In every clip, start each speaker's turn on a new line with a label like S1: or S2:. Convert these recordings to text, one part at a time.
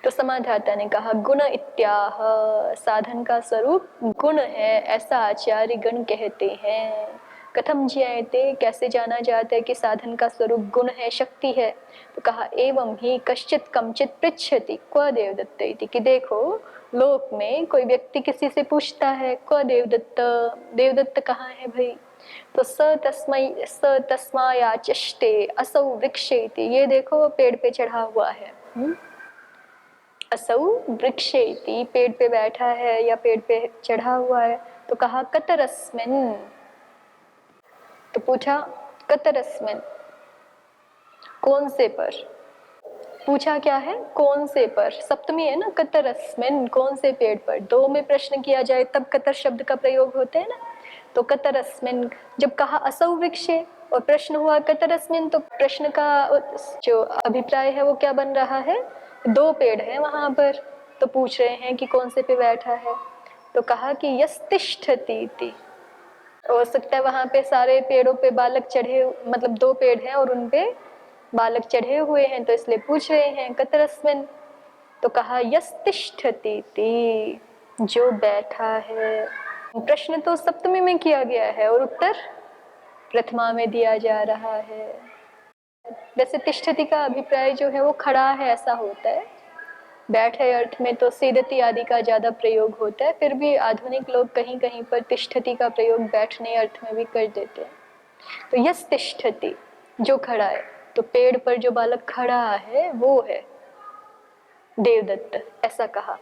S1: तो समाधाता ने कहा गुण इत्याह, साधन का स्वरूप गुण है ऐसा आचार्य गण कहते हैं। कथम ज्ञायते, कैसे जाना जाता है कि साधन का स्वरूप गुण है, शक्ति है। तो कहा एवं ही कश्चित कमचित पृच्छति क्व देवदत्त इति, कि देखो लोक में कोई व्यक्ति किसी से पूछता है क्व देवदत्त, देवदत्त कहाँ है भाई। तो स तस्मायाचष्टे असौ वृक्षे इति, ये देखो वो पेड़ पे चढ़ा हुआ है। असौ वृक्षे इति, पेड़ पे बैठा है या पेड़ पे चढ़ा हुआ है। तो कहा कतरस्मिन्, तो पूछा कतरस्मिन्, कौन से पर। पूछा क्या है, कौन से पर, सप्तमी है ना, कतरस्मिन्, कौन से पेड़ पर। दो में प्रश्न किया जाए तब कतर शब्द का प्रयोग होते हैं ना। तो कतरस्मिन्, जब कहा असौ वृक्षे और प्रश्न हुआ कतरस्मिन्, तो प्रश्न का जो अभिप्राय है वो क्या बन रहा है, दो पेड़ है वहां पर, तो पूछ रहे हैं कि कौन से पे बैठा है। तो कहा कि यस्तिष्ठति इति, हो सकता है वहां पे सारे पेड़ों पे बालक चढ़े, मतलब दो पेड़ हैं और उनपे बालक चढ़े हुए हैं, तो इसलिए पूछ रहे हैं कतरस्मिन्। तो कहा यस्तिष्ठति इति, जो बैठा है। प्रश्न तो सप्तमी में किया गया है और उत्तर प्रथमा में दिया जा रहा है। वैसे तिष्ठति का अभिप्राय जो है वो खड़ा है ऐसा होता है, बैठे अर्थ में तो सीदति आदि का ज्यादा प्रयोग होता है, फिर भी आधुनिक लोग कहीं कहीं पर तिष्ठति का प्रयोग बैठने अर्थ में भी कर देते हैं। तो यस तिष्ठति, जो खड़ा है, तो पेड़ पर जो बालक खड़ा है वो है देवदत्त, ऐसा कहा।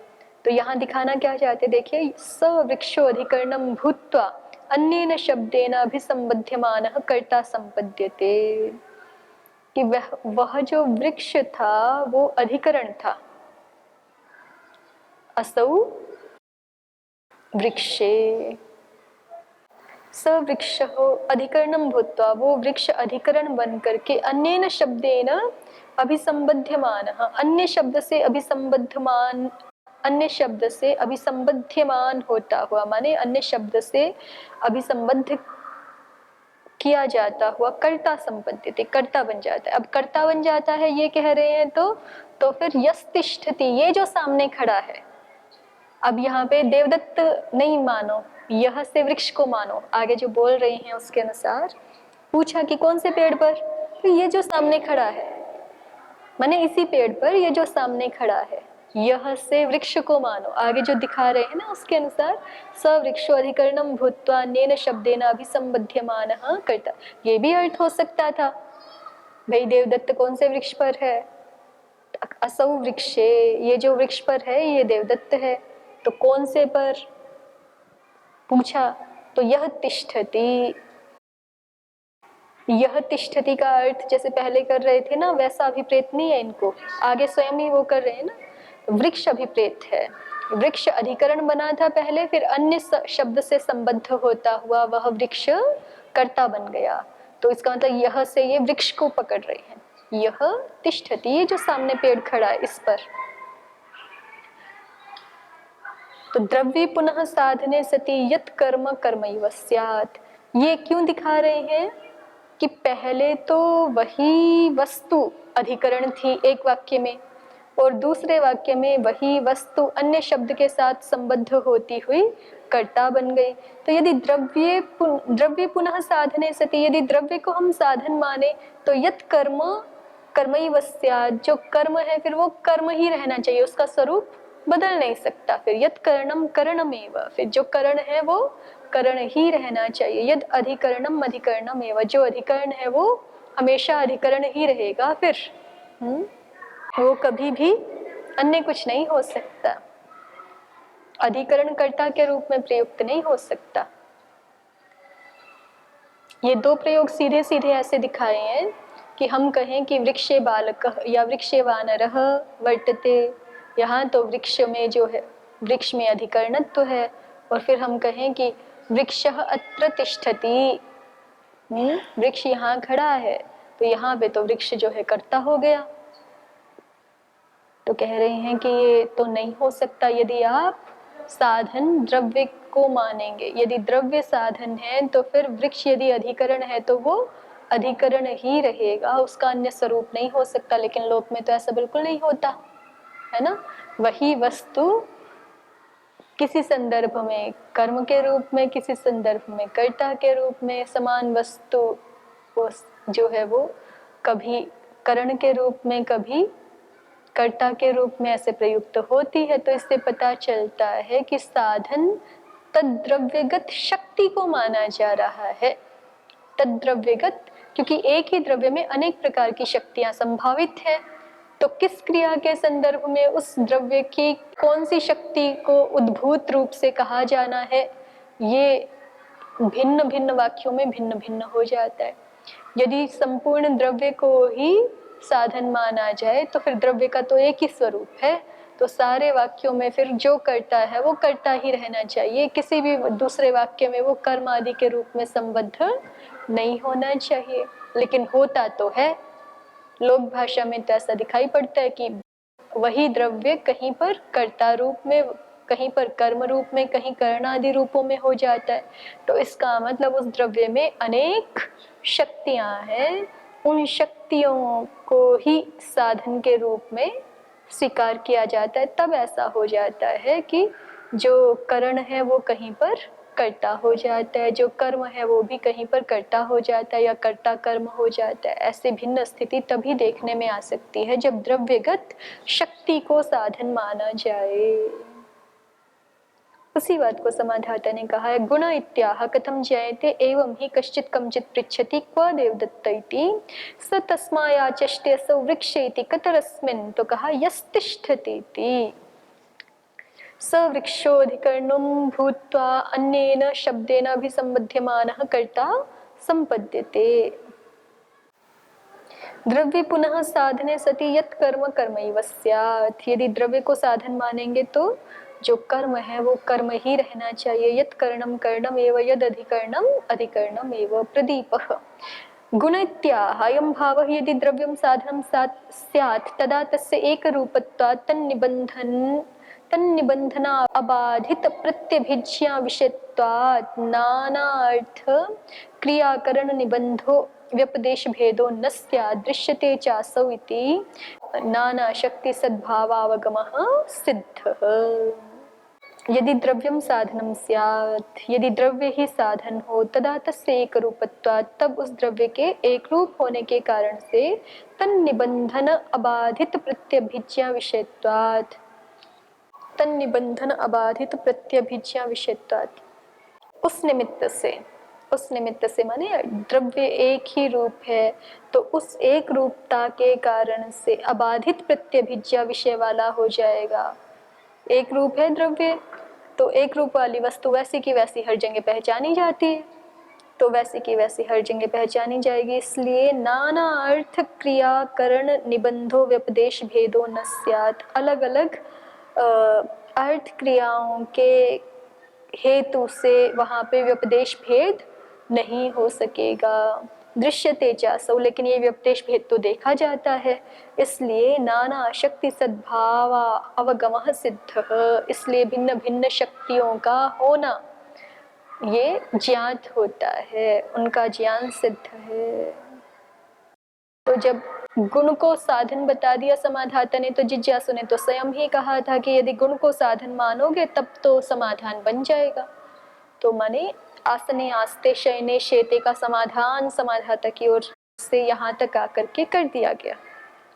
S1: तो यहाँ दिखाना क्या चाहते, देखिए स वृक्षो अधिकरणम भूत्वा अन्येन शब्देन अभिसंबध्यमानः कर्ता संपद्यते, कि वह जो वृक्ष था वो अधिकरण था। असौ वृक्षे, स वृक्ष अधिकरणम भूत्वा, वो वृक्ष अधिकरण बन करके अन्येन शब्देन अभिसंबध्यमान, अन्य शब्द से अभिसंबद्धमान, अन्य शब्द से अभिसंबध्यमान होता हुआ, माने अन्य शब्द से अभिसंबद्ध किया जाता हुआ कर्ता संपद्यते, कर्ता बन जाता है। अब कर्ता बन जाता है ये कह रहे हैं तो फिर यस्तिष्ठति, ये जो सामने खड़ा है, अब यहाँ पे देवदत्त नहीं मानो, यह से वृक्ष को मानो, आगे जो बोल रहे हैं उसके अनुसार। पूछा कि कौन से पेड़ पर, तो ये जो सामने खड़ा है, माने इसी पेड़ पर ये जो सामने खड़ा है, यह से वृक्ष को मानो, आगे जो दिखा रहे हैं ना उसके अनुसार। स वृक्षो अधिकरणम भूत्वा अन्येन शब्देन अभिसंबध्यमानः कर्ता, ये भी अर्थ हो सकता था भाई देवदत्त कौन से वृक्ष पर है, असौ वृक्षे, ये जो वृक्ष पर है ये देवदत्त है, तो कौन से पर पूछा, तो यह तिष्ठति, यह तिष्ठति का अर्थ जैसे पहले कर रहे थे ना वैसा अभिप्रेत नहीं है इनको, आगे स्वयं ही वो कर रहे हैं ना, वृक्ष अभिप्रेत है। वृक्ष अधिकरण बना था पहले, फिर अन्य शब्द से संबद्ध होता हुआ वह वृक्ष कर्ता बन गया। तो इसका मतलब यह से ये वृक्ष को पकड़ रहे हैं, यह तिष्ठति, ये जो सामने पेड़ खड़ा है इस पर। तो द्रव्य पुनः साधने सति यत् कर्म कर्मैव स्यात्, ये क्यों दिखा रहे हैं कि पहले तो वही वस्तु अधिकरण थी एक वाक्य में, और दूसरे वाक्य में वही वस्तु अन्य शब्द के साथ संबद्ध होती हुई कर्ता बन गई। तो यदि द्रव्य पुनः साधने सति, यदि द्रव्य को हम साधन माने तो यत् कर्म कर्मैव स्यात्, जो कर्म है फिर वो कर्म ही रहना चाहिए, उसका स्वरूप बदल नहीं सकता। फिर यत् करणम करणमेव, फिर जो करण है वो करण ही रहना चाहिए। यद अधिकरणम अधिकरणमेव, जो अधिकरण है वो हमेशा अधिकरण ही रहेगा, फिर वो कभी भी अन्य कुछ नहीं हो सकता, अधिकरण कर्ता के रूप में प्रयुक्त नहीं हो सकता। ये दो प्रयोग सीधे सीधे ऐसे दिखाए हैं कि हम कहें कि वृक्षे बालकः या वृक्षे वानरः वर्तते, यहाँ तो वृक्ष में जो है, वृक्ष में अधिकरणत्व है, और फिर हम कहें कि वृक्षः अत्र तिष्ठति, वृक्ष यहाँ खड़ा है, तो यहाँ पे तो वृक्ष जो है कर्ता हो गया। तो कह रहे हैं कि ये तो नहीं हो सकता यदि आप साधन द्रव्य को मानेंगे। यदि द्रव्य साधन है तो फिर वृक्ष यदि अधिकरण है तो वो अधिकरण ही रहेगा, उसका अन्य स्वरूप नहीं हो सकता। लेकिन लोक में तो ऐसा बिल्कुल नहीं होता है ना, वही वस्तु किसी संदर्भ में कर्म के रूप में, किसी संदर्भ में कर्ता के रूप में, समान वस्तु वो जो है वो कभी करण के रूप में, कभी कर्ता के रूप में ऐसे प्रयुक्त होती है। तो इससे पता चलता है कि साधन तद्द्रव्यगत शक्ति को माना जा रहा है। तद्द्रव्यगत, क्योंकि एक ही द्रव्य में अनेक प्रकार की शक्तियां संभावित है, तो किस क्रिया के संदर्भ में उस द्रव्य की कौन सी शक्ति को उद्भूत रूप से कहा जाना है, ये भिन्न भिन्न वाक्यों में भिन्न भिन्न हो जाता है। यदि संपूर्ण द्रव्य को ही साधन माना जाए तो फिर द्रव्य का तो एक ही स्वरूप है, तो सारे वाक्यों में फिर जो करता है वो करता ही रहना चाहिए, किसी भी दूसरे वाक्य में वो कर्म आदि के रूप में संबद्ध नहीं होना चाहिए। लेकिन होता तो है, लोक भाषा में तो ऐसा दिखाई पड़ता है कि वही द्रव्य कहीं पर कर्ता रूप में, कहीं पर कर्म रूप में, कहीं कर्ण आदि रूपों में हो जाता है। तो इसका मतलब उस द्रव्य में अनेक शक्तियां हैं, उन शक्तियों को ही साधन के रूप में स्वीकार किया जाता है। तब ऐसा हो जाता है कि जो करण है वो कहीं पर कर्ता हो जाता है, जो कर्म है वो भी कहीं पर कर्ता हो जाता है या कर्ता कर्म हो जाता है। ऐसे भिन्न स्थिति तभी देखने में आ सकती है जब द्रव्यगत शक्ति को साधन माना जाए। उसी बात को समाधाता ने कहा है, गुण इत्याह कथम जयते एवं ही कश्चित कमचित पृच्छति क्व देवदत्त इति स तस्मायाचष्टे असौ वृक्ष इति कतरस्मिन्, तो कहा यस्तिष्ठति इति। स वृक्षोऽधिकरणं भूत्वा अन्येन शब्देन अभिसंबध्यमानः कर्ता संपद्यते। द्रव्य पुनः साधने सति यत् कर्म कर्मैव स्यात्। यदि द्रव्य को साधन मानेंगे तो जो कर्म है वो कर्म ही रहना चाहिए। यत् करणं कर्णम एव यद् अधिकरणम अधिकरणम एव। प्रदीपः गुणत्याह अयं भावः यदि द्रव्यं साधनं स्यात् तदा तस्य एकरूपत्वात् तन्निबंधना अबाधित प्रत्यभिज्ञा विषयत्वात् नानार्थ क्रियाकरण निबंधो व्यपदेश भेदो न स्यात् दृश्यते चासौ इति नाना शक्ति सद्भावावगमः सिद्धः। यदि द्रव्यम साधनम स्यात्, यदि द्रव्य ही साधन हो, तदा तस्य एक रूपत्वात्, तब उस द्रव्य के एक रूप होने के कारण से तन्निबंधन अबाधित प्रत्यभिज्ञा विषयत्वात्, तन्निबंधन अबाधित प्रत्यभिज्ञा विषयत्वात्, उस निमित्त से माने द्रव्य एक ही रूप है तो उस एक रूपता के कारण से अबाधित प्रत्यभिज्ञा विषय वाला हो जाएगा। एक रूप है द्रव्य तो एक रूप वाली वस्तु वैसी की वैसी हर जगह पहचानी जाती है, तो वैसी की वैसी हर जगह पहचानी जाएगी। इसलिए नाना अर्थ क्रिया करण निबंधो व्यपदेश भेदो न स्यात्, अलग अलग अर्थ क्रियाओं के हेतु से वहाँ पे व्यपदेश भेद नहीं हो सकेगा। दृश्यते चासौ, लेकिन ये व्यपदेश भेद तो देखा जाता है, इसलिए नाना शक्ति सद्भाव अवगमः सिद्धः, इसलिए भिन्न भिन्न शक्तियों का होना ये ज्ञात होता है, उनका ज्ञान सिद्ध है। तो जब गुण को साधन बता दिया समाधाता ने, तो जिज्ञासु ने तो स्वयं ही कहा था कि यदि गुण को साधन मानोगे तब तो समाधान बन जाएगा। तो माने आसने आस्ते शयने शेते का समाधान समाधाता की ओर से यहाँ तक आकर के कर दिया गया।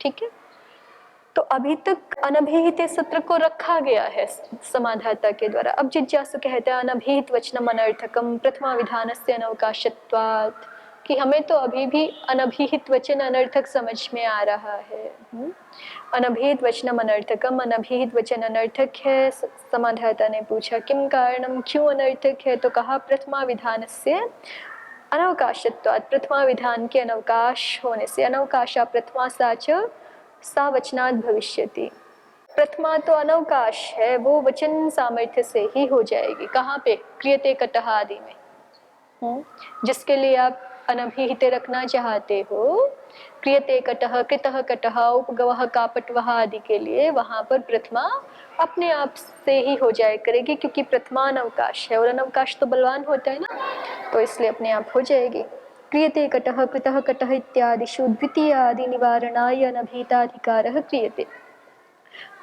S1: ठीक है, तो अभी तक अनभिहित सूत्र को रखा गया है समाधाता के द्वारा। अब जिज्ञासु कहते हैं अनभिहित वचनम अनर्थकम प्रथमा विधानस्य अनवकाशत्वात्, कि हमें तो अभी भी अनभिहित वचन अनर्थक समझ में आ रहा है। अनभिहित वचनम अनर्थकम, अनभिहित वचन अनर्थक है। समाधाता ने पूछा किम कारणम, क्यों अनर्थक है, तो कहा प्रथमा विधानस्य अनवकाशत्वात्, प्रथमा विधान के अनवकाश होने से, अनवकाशा प्रथमा साच सा वचनात् भविष्यति। प्रथमा तो अनवकाश है, वो वचन सामर्थ्य से ही हो जाएगी। कहाँ पे, क्रियते कटह आदि में, जिसके लिए आप अनभिहित रखना चाहते हो, क्रियते कटह, कृतः कटह, उपगवः कापटवः आदि के लिए वहां पर प्रथमा अपने आप से ही हो जाया करेगी, क्योंकि प्रथमा अनवकाश है और अनवकाश तो बलवान होता है ना, तो इसलिए अपने आप हो जाएगी। क्रियते कटह, कृतः कटह इत्यादिषु द्वितीयादि निवारणाय अनभिहिताधिकारः क्रियते।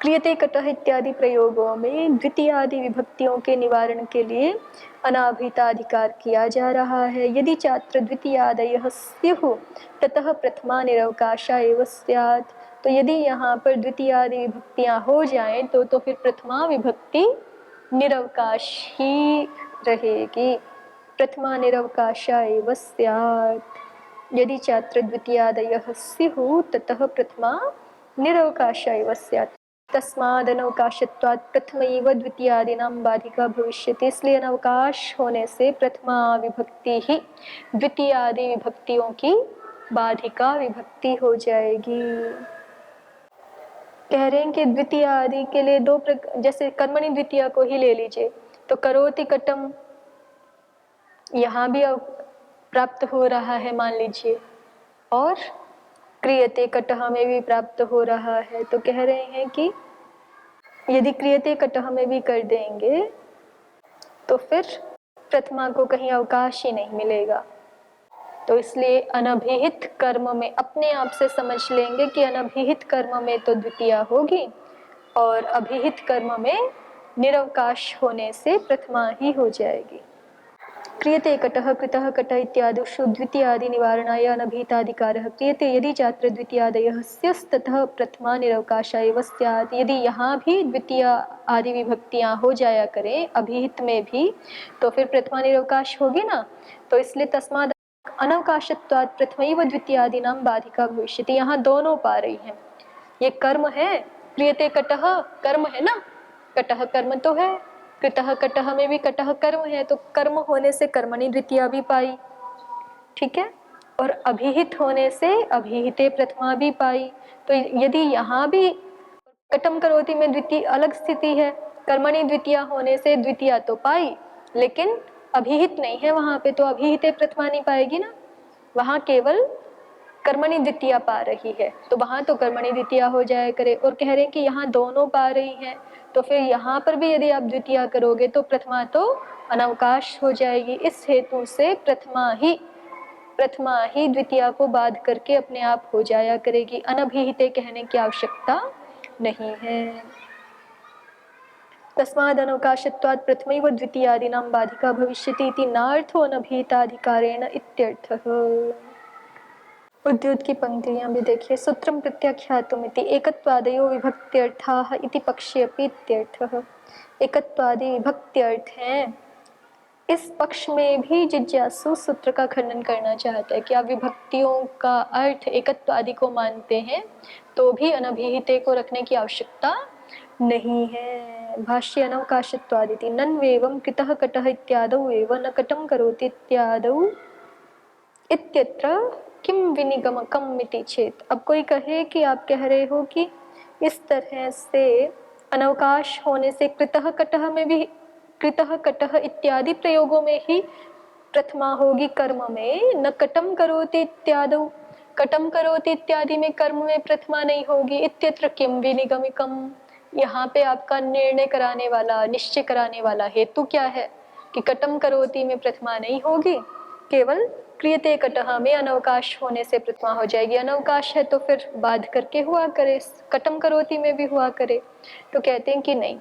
S1: क्रियते कटः इत्यादि प्रयोगों में द्वितीयादि विभक्तियों के निवारण के लिए अनाभृताधिकार किया जा रहा है। यदि छात्र द्वितीयादयः स्युः ततः प्रथमा निरवकाशा एव स्यात्। तो यदि यहाँ पर द्वितीयादि विभक्तियाँ हो जाएं तो फिर प्रथमा विभक्ति निरवकाश ही रहेगी। प्रथमा निरवकाशा एव स्यात्। यदि छात्र द्वितीयादयः स्युः ततः प्रथमा निरवकाशा एव स्यात्। तस्मादनवकाशत्वात् प्रथमैव द्वितीयादीनां बाधिका भविष्यति। इसलिए अनवकाश होने से प्रथमा विभक्ति ही द्वितीयादि विभक्तियों की बाधिका विभक्ति हो जाएगी। कह रहे हैं कि द्वितीय आदि के लिए दो जैसे कर्मणि द्वितीय को ही ले लीजिए तो करोति कटम यहाँ भी प्राप्त हो रहा है मान लीजिए, और क्रियते कटह में भी प्राप्त हो रहा है। तो कह रहे हैं कि यदि क्रियते कटह में भी कर देंगे तो फिर प्रथमा को कहीं अवकाश ही नहीं मिलेगा। तो इसलिए अनभिहित कर्म में अपने आप से समझ लेंगे कि अनभिहित कर्म में तो द्वितीय होगी और अभिहित कर्म में निरवकाश होने से प्रथमा ही हो जाएगी। क्रियते कटः कृतः कट इत्यादिषु द्वितीयादि निवारणाय अनभिहिताधिकारः क्रियते यदि छात्र द्वितीयादयः स्यस्ततः प्रथमा निरवकाशा एव स्यात्। यदि यहाँ भी द्वितीय आदि विभक्तियाँ हो जाया करें अभिहित में भी तो फिर प्रथमा निरवकाश होगी ना। तो इसलिए तस्माद अनवकाशत्वात् प्रथमैव द्वितीयादीनां बाधिका भविष्यति। यहाँ दोनों पा रही हैं। ये कर्म है, क्रियते कटः कर्म है ना, कटः कर्म तो है, कृतः कटः में भी कटः कर्म है, तो कर्म होने से कर्मणि द्वितीया भी पाई, ठीक है, और अभिहित होने से अभिहिते प्रथमा भी पाई। तो यदि यहाँ भी कटम करोति में द्वितीय अलग स्थिति है, कर्मणि द्वितीया होने से द्वितीया तो पाई लेकिन अभिहित नहीं है वहां पे, तो अभिहिते प्रथमा नहीं पाएगी ना, वहां केवल कर्मणि द्वितीया पा रही है, तो वहां तो कर्मणि द्वितीया हो जाया करे। और कह रहे हैं कि यहाँ दोनों पा रही हैं तो फिर यहाँ पर भी यदि आप द्वितीया करोगे तो प्रथमा तो अनवकाश हो जाएगी। इस हेतु से प्रथमा ही द्वितीया को बाध करके अपने आप हो जाया करेगी, अनभिहिते कहने की आवश्यकता नहीं है। तस्माद् अनवकाशत्वात् प्रथमैव द्वितीयादीनां बाधिका भविष्यति इति नार्थो अनभिहिताधिकारेण इत्यर्थः। उद्युत की पंक्तियां भी देखिए। सूत्रम प्रत्याख्यातुमिति एकत्वादयो विभक्त्यर्थाः इति पक्षे अपि इत्यर्थः। एकत्वादि विभक्त्यर्थ हैं, इस पक्ष में भी जिज्ञासु सूत्र का खंडन करना चाहता है कि आप विभक्तियों का अर्थ एकत्वादि को मानते हैं तो भी अनभिहिते को रखने की आवश्यकता नहीं है। भाष्य अनवकाशत्वादिति नन्वेवं कृतः कटः इत्यादौ एव न कटं करोति इत्यादौ इत्यत्र किम विनिगमकम इति चेत। अब कोई कहे कि आप कह रहे हो कि इस तरह से अनवकाश होने से कृतः कटः में भी कृतः कटः इत्यादि प्रयोगों में ही प्रथमा होगी कर्म में, न कटम करोति इत्यादौ कटम करोति इत्यादि में कर्म में प्रथमा नहीं होगी। इत्यत्र किम विनिगमिकम, यहाँ पे आपका निर्णय कराने वाला निश्चय कराने वाला हेतु क्या है कि कटम करोति में प्रथमा नहीं होगी, केवल क्रियते कटः में अनवकाश होने से प्रथमा हो जाएगी। अनवकाश है तो फिर बाध करके हुआ करे, कटम करोति में भी हुआ करे। तो कहते हैं कि नहीं,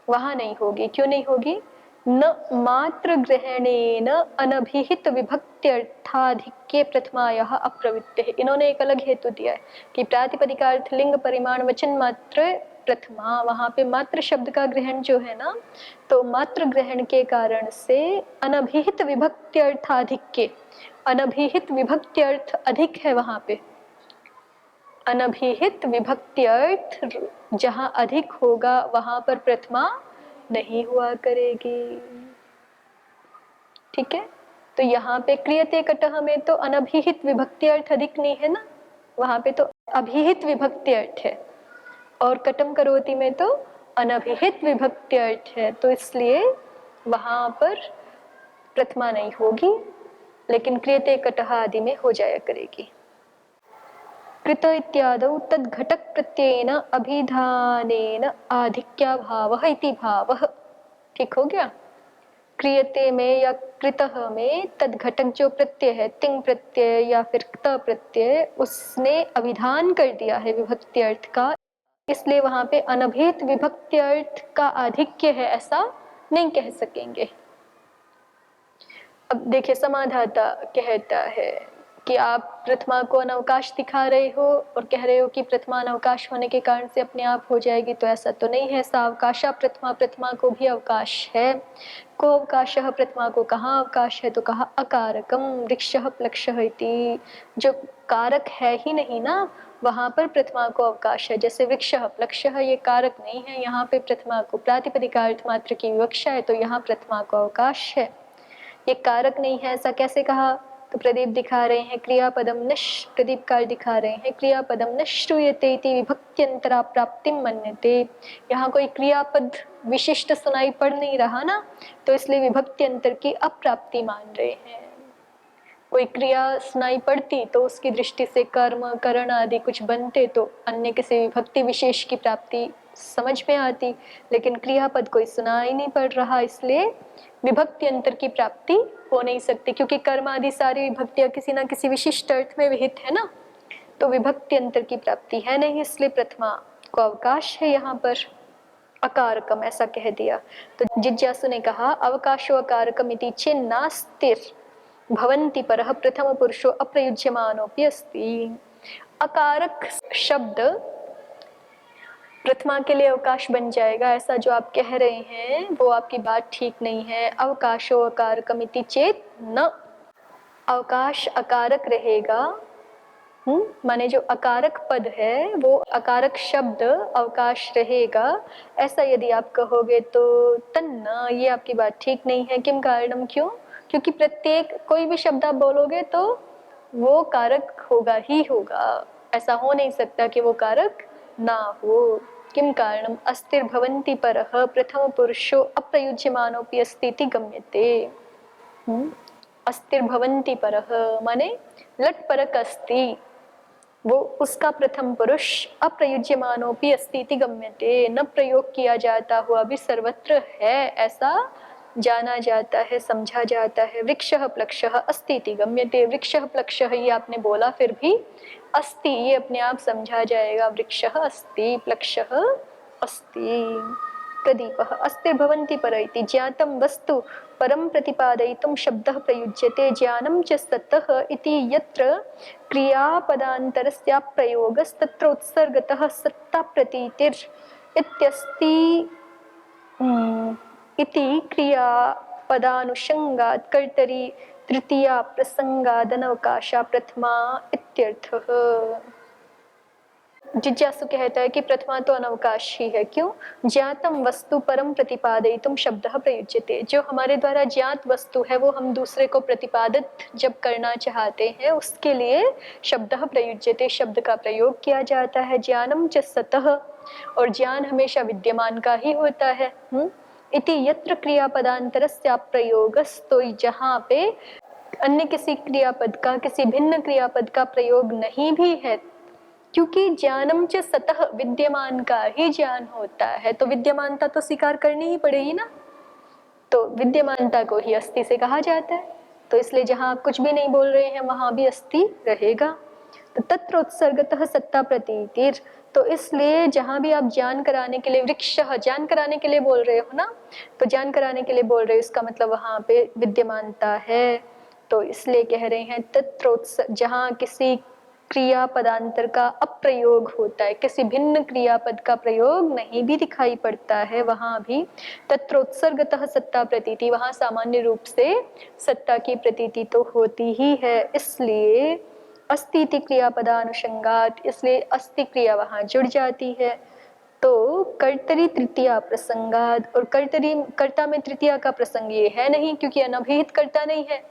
S1: वहां नहीं होगी। क्यों नहीं होगी? न मात्र ग्रहणेन अनभिहित विभक्त्यर्थाधिक्ये प्रथमायाः अप्रवृत्तिः। इन्होंने एक अलग हेतु दिया है कि प्रातिपदिकार्थ लिंग परिमाण वचन मात्र प्रथमा, वहां पे मात्र शब्द का ग्रहण जो है ना, तो मात्र ग्रहण के कारण से अनभिहित विभक्त्यर्थाधिक्ये, अनभिहित विभक्त्यर्थ अधिक है वहां पे, अनभिहित विभक्त्यर्थ जहां अधिक होगा वहां पर प्रथमा नहीं हुआ करेगी, ठीक है। तो यहाँ पे क्रियते कटः में तो अनभिहित विभक्त्यर्थ अधिक नहीं है ना, वहां पे तो अभिहित विभक्त्यर्थ है, और कटम करोति में तो अनभिहित विभक्त्यर्थ है, तो इसलिए वहां पर प्रथमा नहीं होगी, लेकिन क्रियते कटः आदि में हो जाया करेगी। कृत इत्यादौ तद घटक प्रत्ययेन अभिधानेन आधिक्या भावः इति भावः, ठीक हो गया। क्रियते में या कृतः में तद घटक जो प्रत्यय है, तिंग प्रत्यय या फिर क्त प्रत्यय, उसने अभिधान कर दिया है विभक्ति अर्थ का, इसलिए वहां पे अनभिहित विभक्ति अर्थ का आधिक्य है ऐसा नहीं कह सकेंगे। अब देखिए, समाधाता कहता है कि आप प्रथमा को अनवकाश दिखा रहे हो और कह रहे हो कि प्रथमा अनवकाश होने के कारण से अपने आप हो जाएगी, तो ऐसा तो नहीं है। सावकाशा प्रथमा, प्रथमा को भी अवकाश है। को अवकाशः, प्रथमा को कहाँ अवकाश है, तो कहा अकारकम वृक्षः प्लक्षः इति। जो कारक है ही नहीं ना, वहां पर प्रथमा को अवकाश है। जैसे वृक्षः प्लक्षः ये कारक नहीं है, यहाँ पे प्रथमा को प्रातिपदिकार्थ मात्र की विवक्षा है, तो यहाँ प्रथमा को अवकाश है। ये कारक नहीं है, ऐसा कैसे कहा? तो प्रदीप दिखा रहे हैं क्रियापदम नश, प्रदीप काल दिखा रहे हैं क्रियापदम न श्रूयते इति विभक्त्यंतरा प्राप्तिम मन्यते। यहाँ कोई क्रियापद विशिष्ट सुनाई पड़ नहीं रहा ना, तो इसलिए विभक्त्यंतर की अप्राप्ति मान रहे हैं। कोई क्रिया सुनाई पड़ती तो उसकी दृष्टि से कर्म करण आदि कुछ बनते तो अन्य किसी विभक्ति विशेष की प्राप्ति समझ में आती, लेकिन क्रियापद कोई सुनाई नहीं पड़ रहा, इसलिए विभक्ति अंतर की प्राप्ति हो नहीं सकती, क्योंकि कर्म आदि सारी विभक्तियां किसी ना किसी विशिष्ट अर्थ में विहित है ना, तो विभक्ति अंतर की प्राप्ति है नहीं, इसलिए प्रथमा को अवकाश है यहाँ पर। अकारकम ऐसा कह दिया। तो जिज्ञासु ने कहा अवकाशो अकारकम इति चेन्नास्तिर भवन्ति परः प्रथम पुरुषो अप्रयुज्यमानोऽपि अस्ति। अकारक शब्द प्रथमा के लिए अवकाश बन जाएगा, ऐसा जो आप कह रहे हैं वो आपकी बात ठीक नहीं है। अवकाशो अकारकम इति चेत न, अवकाश अकारक रहेगा। माने जो अकारक पद है वो अकारक शब्द अवकाश रहेगा, ऐसा यदि आप कहोगे तो तन्ना, ये आपकी बात ठीक नहीं है। किम कारणम, क्यों? क्योंकि प्रत्येक कोई भी शब्द आप बोलोगे तो वो कारक होगा ही होगा, ऐसा हो नहीं सकता कि वो कारक ना हो। किम कारणम अस्तिर भवन्ति परः प्रथम पुरुषो अप्रयुज्यमानोऽपि अस्ति इति गम्यते। अस्तिर भवन्ति परः माने लट परक अस्ति, वो उसका प्रथम पुरुष अप्रयुज्यमानोऽपि अस्ति इति गम्यते, न प्रयोग किया जाता हुआ भी सर्वत्र है, ऐसा जाना जाता है, समझा जाता है। वृक्षः प्लक्षः अस्ति इति गम्यते, वृक्षः प्लक्षः ये आपने बोला, फिर भी अस्ति ये अपने आप समझा जाएगा। वृक्षः अस्ति, प्लक्षः अस्ति। प्रदीपः अस्तिर्भवन्ति पर इति ज्ञातं वस्तु परं प्रतिपादयितुं शब्दः प्रयुज्यते। ज्ञानं च सतः इति यत्र क्रियापदान्तरस्याप्रयोगस्तत्र उत्सर्गतः सत्ताप्रतीतिर् इत्यस्ति इति क्रियापदानुषंगात् कर्तरि तृतीया प्रसंगादनवकाशा प्रथमा इत्यर्थः। जिज्ञासु कहता है कि प्रथमा तो अनवकाश ही है। क्यों? ज्ञातम वस्तु परम प्रतिपादयितुम शब्दः प्रयुज्यते। जो हमारे द्वारा ज्ञात वस्तु है वो हम दूसरे को प्रतिपादित जब करना चाहते हैं उसके लिए शब्दः प्रयुज्यते, शब्द का प्रयोग किया जाता है। ज्ञानम च सतः, और ज्ञान हमेशा विद्यमान का ही होता है। इति यत्र क्रियापदान्तरस्याप्रयोगस्, तो जहाँ पे अन्य किसी क्रियापद का, किसी भिन्न क्रियापद का प्रयोग नहीं भी है, क्योंकि ज्ञानम च सतः विद्यमान का ही ज्ञान होता है, तो विद्यमानता तो स्वीकार करनी ही पड़ेगी ना, तो विद्यमानता को ही अस्ति से कहा जाता है। तो इसलिए जहाँ आप कुछ भी नहीं बोल रहे हैं वहां भी अस्ति रहेगा। तो तत्र उत्सर्गतः सत्ता प्रतीतिर, तो इसलिए जहां भी आप ज्ञान कराने के लिए, वृक्षः ज्ञान कराने के लिए बोल रहे हो ना, तो ज्ञान कराने के लिए बोल रहे हो, इसका मतलब वहां पे विद्यमानता है। तो इसलिए कह रहे हैं तत्र, जहाँ किसी क्रिया पदांतर का अप्रयोग होता है, किसी भिन्न क्रियापद का प्रयोग नहीं भी दिखाई पड़ता है, वहां भी तत्रोत्सर्गतः सत्ता प्रतीति, वहां सामान्य रूप से सत्ता की प्रतीति तो होती ही है। इसलिए अस्तिति क्रियापदानुषंगात, इसलिए अस्ति क्रिया वहां जुड़ जाती है। तो कर्तरी तृतीया प्रसंगात, और कर्ता में तृतीया का प्रसंग ये है नहीं, क्योंकि अनभिहित कर्ता नहीं है,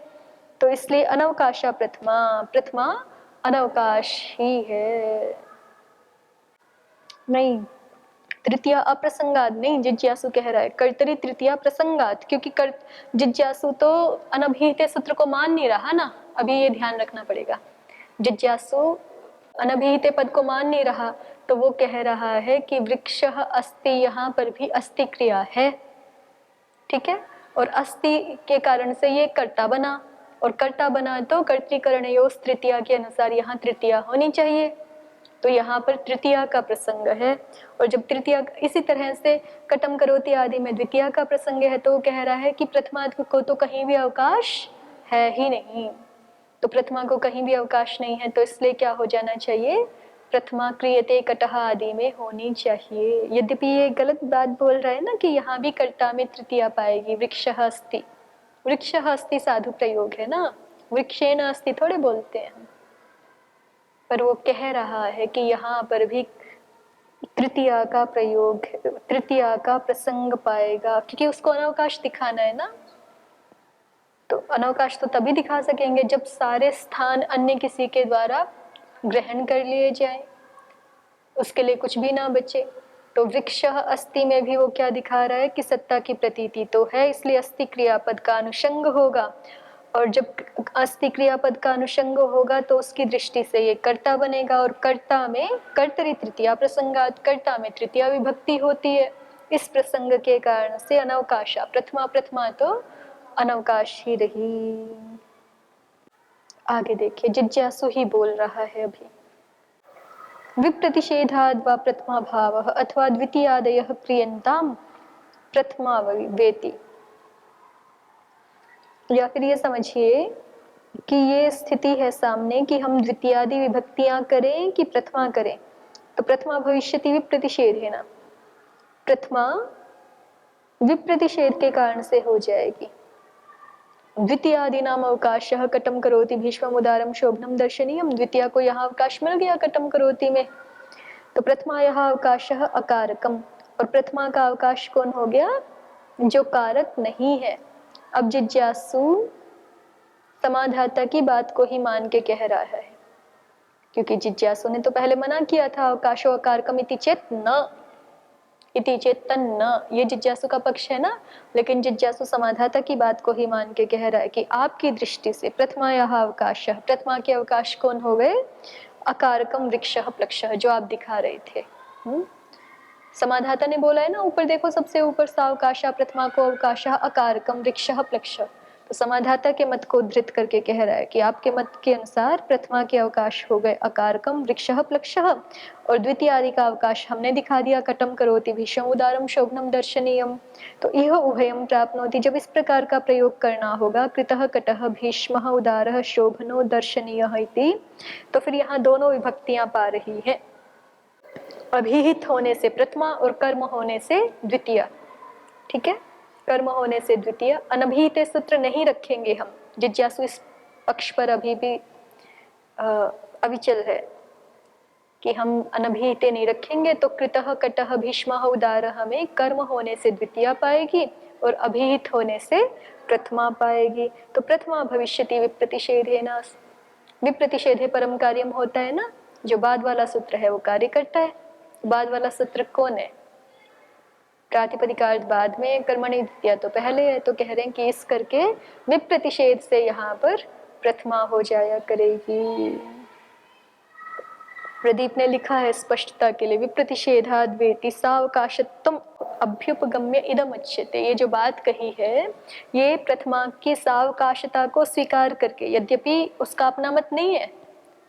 S1: तो इसलिए अनवकाशा प्रथमा, प्रथमा अनवकाश ही है। नहीं, तृतीया अप्रसंगात नहीं, जिज्ञासु कह रहा है कर्तरी तृतीया प्रसंगात, क्योंकि जिज्ञासु तो अनभिहित सूत्र को मान नहीं रहा ना, अभी ये ध्यान रखना पड़ेगा। जिज्ञासु अनभिहित पद को मान नहीं रहा, तो वो कह रहा है कि वृक्षः अस्ति, यहाँ पर भी अस्ति क्रिया है, ठीक है, और अस्ति के कारण से ये कर्ता बना, और कर्ता बना तो कर्तृकरणयोस् तृतीया के अनुसार यहाँ तृतीया होनी चाहिए। तो यहाँ पर तृतीया का प्रसंग है। और जब तृतीया, इसी तरह से कटम करोति आदि में द्वितीया का प्रसंग है, तो वो कह रहा है कि प्रथमा को तो कहीं भी अवकाश है ही नहीं, तो प्रथमा को कहीं भी अवकाश नहीं है, तो इसलिए क्या हो जाना चाहिए, प्रथमा क्रियते कटह आदि में होनी चाहिए। यद्यपि ये गलत बात बोल रहा है ना कि यहाँ भी कर्ता में तृतीया पाएगी, वृक्षः अस्ति, वृक्षः अस्ति साधु प्रयोग है ना, वृक्षेण अस्ति थोड़े बोलते हैं, पर वो कह रहा है कि यहाँ पर भी तृतीया का प्रयोग, तृतीया का प्रसंग पाएगा, क्योंकि उसको अनवकाश दिखाना है ना। तो अनवकाश तो तभी दिखा सकेंगे जब सारे स्थान अन्य किसी के द्वारा ग्रहण कर लिए जाए, उसके लिए कुछ भी ना बचे। तो वृक्षः अस्ति में भी वो क्या दिखा रहा है कि सत्ता की प्रतीति तो है, इसलिए अस्ति क्रियापद का अनुषंग होगा, और जब अस्ति क्रियापद का अनुषंग होगा तो उसकी दृष्टि से ये कर्ता बनेगा, और कर्ता में कर्तरी तृतीया प्रसंगात, कर्ता में तृतीया विभक्ति होती है। इस प्रसंग के कारण से अनवकाशा, प्रथमा प्रथमा तो अनवकाश ही रही। आगे देखिए, जिज्ञासु ही बोल रहा है अभी। विप्रतिषेधाद् वा प्रथमा भावः अथवा द्वितीयादयः क्रियन्ताम् प्रथमा वेति। या फिर ये समझिए कि ये स्थिति है सामने कि हम द्वितीयादि विभक्तियां करें कि प्रथमा करें, तो प्रथमा भविष्यति विप्रतिषेध है ना, प्रथमा विप्रतिषेध के कारण से हो जाएगी। द्वितीयादि नाम अवकाशः कटम करोति भीष्मम् उदारम शोभनम दर्शनीयम, द्वितीया को यहाँ अवकाश मिल गया कटम करोति में, तो प्रथमा यहाँ अवकाशः अकारकम, और प्रथमा का अवकाश कौन हो गया, जो कारक नहीं है। अब जिज्ञासु समाधाता की बात को ही मान के कह रहा है, क्योंकि जिज्ञासु ने तो पहले मना किया था अवकाशो अकारकम इति चेत न, इति चेत तन्न, ये जिज्ञासु का पक्ष है ना। लेकिन जिज्ञासु समाधाता की बात को ही मान के कह रहा है कि आपकी दृष्टि से प्रथमा यहाँ अवकाश, प्रथमा के अवकाश कौन हो गए, अकारकम वृक्षः प्लक्षः, जो आप दिखा रहे थे। समाधाता ने बोला है ना, ऊपर देखो सबसे ऊपर सावकाशा प्रथमा को अवकाशः अकारकम वृक्षः प्लक्षः, तो समाधाता के मत को उद्धृत करके कह रहा है कि आपके मत के अनुसार प्रथमा के अवकाश हो गए अकारकम वृक्षः प्लक्षः, और द्वितीय आदि का अवकाश हमने दिखा दिया कटम करोति भीष्म उदारम शोभनम दर्शनीयम। तो यह उभयम प्राप्नोति, जब इस प्रकार का प्रयोग करना होगा, कृतः कटः भीष्मः उदारः शोभनो दर्शनीयः इति, तो फिर यहाँ दोनों विभक्तियां पा रही है, अभिहित होने से प्रथमा और कर्म होने से द्वितीय। ठीक है, कर्म होने से द्वितीय। अनभिहित सूत्र नहीं रखेंगे हम, जिज्ञासु इस पक्ष पर अभी भी अविचल है कि हम अनभिहित नहीं रखेंगे, तो कृतः कटः भीष्मः उदारः में कर्म होने से द्वितीय पाएगी और अभिहित होने से प्रथमा पाएगी। तो प्रथमा भविष्यति विप्रतिषेधेन, विप्रतिषेधे परम कार्यम होता है ना, जो बाद वाला सूत्र है वो कार्य करता है। बाद वाला सूत्र कौन है, प्रातिपदिकार्थ बाद में, कर्मणि द्वितीया तो पहले है, तो कह रहे हैं कि इस करके विप्रतिषेध से यहाँ पर प्रथमा हो जाया करेगी। प्रदीप ने लिखा है स्पष्टता के लिए, विप्रतिषेधाद् वेति सावकाशत्वम अभ्युपगम्य इदम उच्यते। ये जो बात कही है ये प्रथमा की सावकाशता को स्वीकार करके, यद्यपि उसका अपना मत नहीं है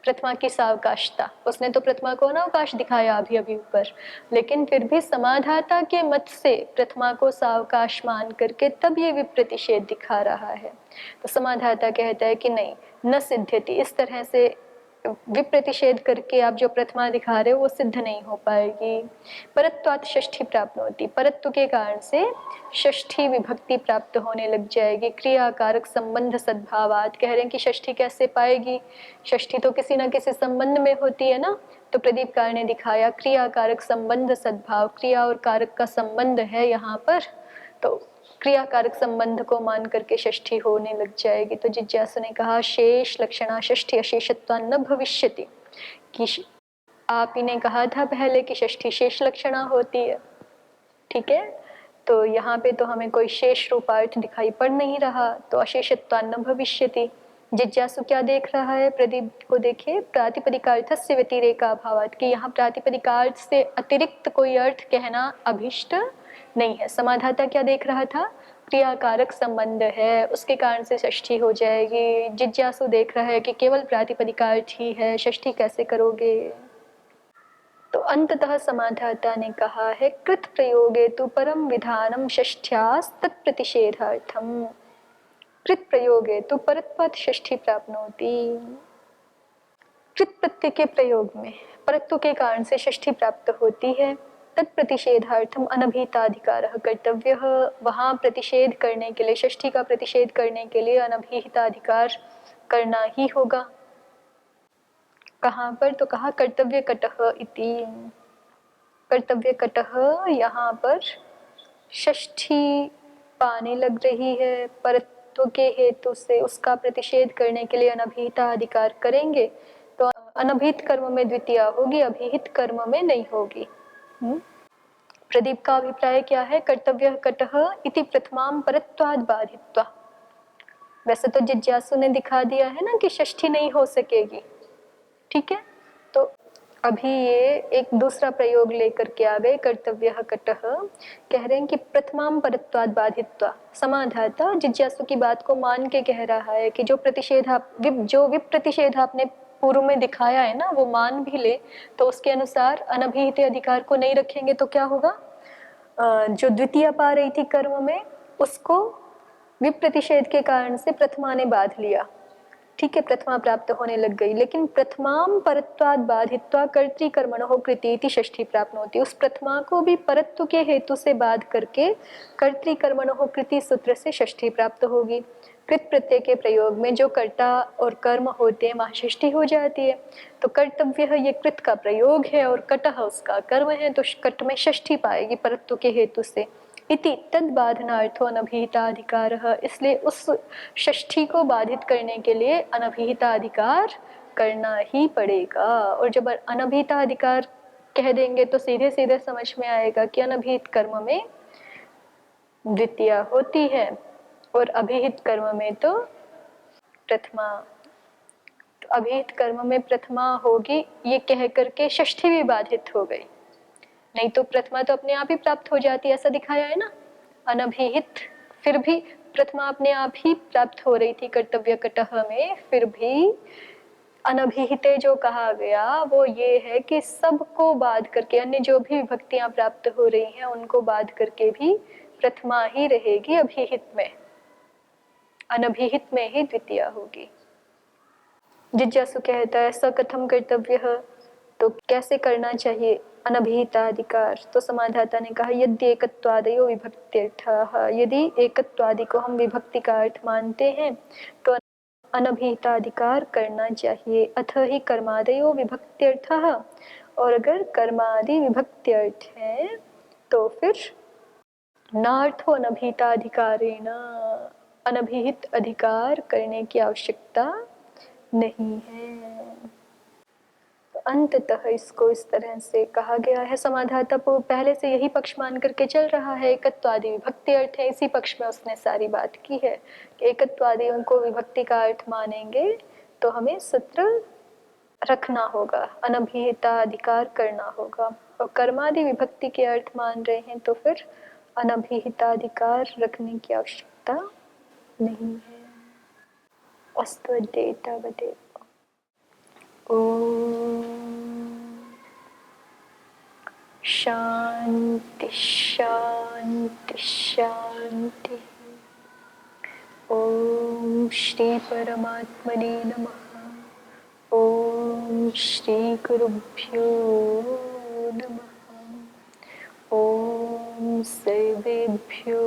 S1: प्रथमा की सावकाशता, उसने तो प्रथमा को अनावकाश दिखाया अभी अभी ऊपर, लेकिन फिर भी समाधाता के मत से प्रथमा को सावकाश मान करके तब ये विप्रतिषेध दिखा रहा है। तो समाधाता कहता है कि नहीं, न सिद्ध्यति, इस तरह से विप्रतिषेध करके आप जो प्रथमा दिखा रहे हो वो सिद्ध नहीं हो पाएगी। परत्वात् षष्ठी प्राप्त होती, परत्व के कारण से षष्ठी विभक्ति प्राप्त होने लग जाएगी। क्रियाकारक संबंध सद्भावात, कह रहे हैं कि षष्ठी कैसे पाएगी, षष्ठी तो किसी ना किसी संबंध में होती है ना। तो प्रदीप कार ने दिखाया क्रियाकारक संबंध सद्भाव, क्रिया और कारक का संबंध है यहाँ पर, तो क्रियाकारक संबंध को मान करके षष्ठी होने लग जाएगी। तो जिज्ञासु ने कहा शेष लक्षणा षष्ठी अशेषत्वा न भविष्यति, कि आप ही ने कहा था पहले कि षष्ठी शेष लक्षणा होती है। ठीक है, तो यहाँ पे तो हमें कोई शेष रूपार्थ दिखाई पड़ नहीं रहा, तो अशेषत्वा न भविष्यति। जिज्ञासु क्या देख रहा है, प्रदीप को देखिए, प्रातिपदिकार्थस्य व्यतिरेकाभावात्, कि यहाँ प्रातिपदिकार्थ से अतिरिक्त कोई अर्थ कहना अभिष्ट नहीं है। समाधाता क्या देख रहा था, क्रियाकारक संबंध है, उसके कारण से षष्ठी हो जाएगी। जिज्ञासु देख रहा है कि केवल प्रातिपदिकार्थ ही है, षष्ठी कैसे करोगे। तो अंततः समाधाता ने कहा है कृत प्रयोगे तु परम विधानम षष्ठ्यास तत्प्रतिषेधार्थम। कृत प्रयोगे तो परत्वात् षष्ठी प्राप्नोति। कृत प्रत्यय के प्रयोग में परत्व के कारण से षष्ठी प्राप्त होती है। तत्प्रतिषेधार्थम अनभिहिताधिकारः कर्तव्यः। वहाँ प्रतिषेध करने के लिए, षष्ठी का प्रतिषेध करने के लिए अनभिहिताधिकार करना ही होगा। कहाँ पर? तो कहा कर्तव्य कटः इति। कर्तव्य कटः यहाँ पर षष्ठी पाने लग रही है, परत्व के हेतु से उसका प्रतिषेध करने के लिए अनभिहिता अधिकार करेंगे तो अनभिहित कर्म में द्वितीया होगी, अभिहित कर्म में नहीं होगी। प्रदीप का अभिप्राय क्या है? कर्तव्य कटः इति प्रथमाम परत्वाद बाधित्वा। वैसे तो जिज्ञासु ने दिखा दिया है ना कि षष्ठी नहीं हो सकेगी, ठीक है। तो अभी ये एक दूसरा प्रयोग लेकर के आ गए, कर्तव्य कटः। कह रहे हैं कि प्रथमाम परत्वाद बाधित्वा। समाधाता जिज्ञासु की बात को मान के कह रहा है कि जो विप्रतिषेध आपने पूर्व में दिखाया है ना, वो मान भी ले तो उसके अनुसार अनभिहित अधिकार को नहीं रखेंगे तो क्या होगा? जो द्वितीय पा रही थी कर्म में, उसको विप्रतिषेध के कारण से प्रथमा ने बाध लिया, ठीक है, प्रथमा प्राप्त होने लग गई। लेकिन प्रथमाम परत्वाद बाधित्वा कर्तृकर्मणो कृतीति षष्ठी प्राप्त होती। उस प्रथमा को भी परत्व के हेतु से बाध करके कर्तृकर्मणो कृति सूत्र से षष्ठी प्राप्त होगी। कृत प्रत्यय के प्रयोग में जो कर्ता और कर्म होते हैं वहां षष्ठी हो जाती है। तो कर्तव्य ये कृत का प्रयोग है और कटः उसका कर्म है, तो कट में षष्ठी पाएगी परत्व के हेतु से। इति तद बाधनार्थो अनभिहिता अधिकार। इसलिए उस षष्ठी को बाधित करने के लिए अनभिहिता अधिकार करना ही पड़ेगा। और जब अनभिहिता अधिकार कह देंगे तो सीधे सीधे समझ में आएगा कि अनभिहित कर्म में द्वितीया होती है और अभिहित कर्म में तो प्रथमा। तो अभिहित कर्म में प्रथमा होगी, ये कह करके षष्ठी भी बाधित हो गई। नहीं तो प्रथमा तो अपने आप ही प्राप्त हो जाती, ऐसा दिखाया है ना। अनभिहित, फिर भी प्रथमा अपने आप ही प्राप्त हो रही थी कर्तव्य कटः में, फिर भी अनभिहिते जो कहा गया वो ये है कि सबको बाध करके, अन्य जो भी विभक्तियां प्राप्त हो रही हैं उनको बाध करके भी प्रथमा ही रहेगी अभिहित में, अनभिहित में ही द्वितीय होगी। जिज्ञासु कहता है स कथम कर्तव्य, तो कैसे करना चाहिए अनभिहिता अधिकार? तो समाधाता ने कहा यदि एकत्वादयो विभक्त्यर्थः, यदि एकत्वादि को हम विभक्ति का अर्थ मानते हैं तो अनभिहिता अधिकार करना चाहिए। अथ ही कर्मादयो विभक्त्यर्थः, और अगर कर्मादि विभक्त्यर्थ है तो फिर नार्थो अनभिहिता अधिकारेण, अनभिहित अधिकार करने की आवश्यकता नहीं है। तो अंततः इसको इस तरह से कहा गया है। समाधाता पहले से यही पक्ष मान करके चल रहा है, एकत्वादि विभक्ति अर्थ है, इसी पक्ष में उसने सारी बात की है कि एकत्वादियों को विभक्ति का अर्थ मानेंगे तो हमें सूत्र रखना होगा, अनभिहिता अधिकार करना होगा। और कर्मादि विभक्ति के अर्थ मान रहे हैं तो फिर अनभिहिता अधिकार रखने की आवश्यकता नहीं है। अस्तु अद्य तावदेव। ओम शांति शांति शांति। ओम श्री परमात्मने नमः। ओम श्री गुरुभ्यो नमः। ओम सर्वेभ्यो